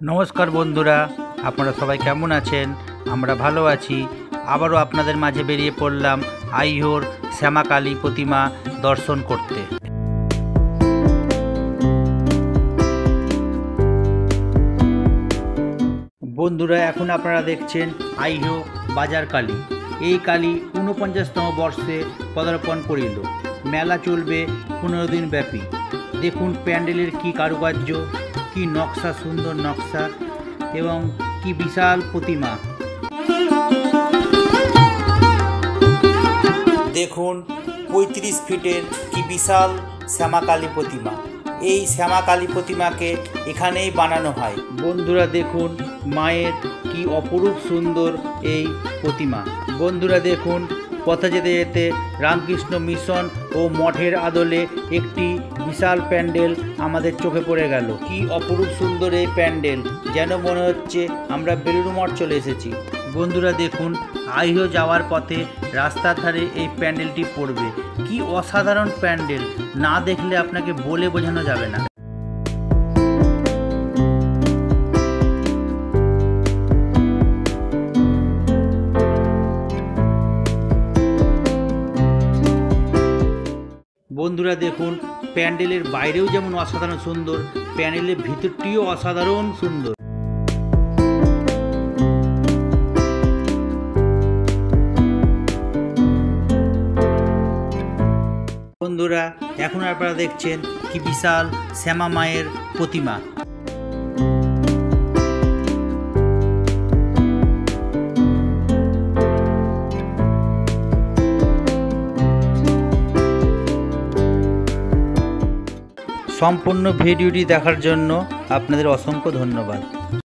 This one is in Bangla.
नमस्कार बंधुरा आपनारा सबाई केमन आछेन। आमरा भालो आछि। आबारो आपनादेर माझे बेरिये पड़लाम आइहोर श्यामा काली प्रतिमा दर्शन करते। बंधुरा एखन आपनारा देखछेन आइहो बाजार काली। এই কালী ৪৯তম বর্ষে পদার্পণ করিল। মেলা চলবে ১৫ দিন ব্যাপী। দেখুন প্যান্ডেলের কি কারুকার্য, কি নকশা, সুন্দর নকশা এবং কি বিশাল প্রতিমা। দেখুন ৩৫ ফিটের কি বিশাল শ্যামাকালী প্রতিমা। এই শ্যামাকালী প্রতিমাকে এখানেই বানানো হয়। বন্ধুরা দেখুন মায়ের কি অপরূপ সুন্দর এই প্রতিমা। বন্ধুরা দেখুন পথে যেতে যেতে রামকৃষ্ণ মিশন ও মঠের আদলে একটি বিশাল প্যান্ডেল আমাদের চোখে পড়ে গেল। কি অপরূপ সুন্দর এই প্যান্ডেল, যেন মনে হচ্ছে আমরা বেলুড় মঠ চলে এসেছি। বন্ধুরা দেখুন আইহো যাওয়ার পথে রাস্তার ধারে এই প্যান্ডেলটি পড়বে। কি অসাধারণ প্যান্ডেল, না দেখলে আপনাকে বলে বোঝানো যাবে না। বন্ধুরা দেখুন প্যান্ডেলের বাইরেও যেমন অসাধারণ সুন্দর, প্যান্ডেলের ভিতরটিও অসাধারণ সুন্দর। বন্ধুরা এখন আপনারা দেখছেন কি বিশাল শ্যামা মায়ের প্রতিমা। সম্পূর্ণ ভিডিওটি দেখার জন্য আপনাদের অসংখ্য ধন্যবাদ।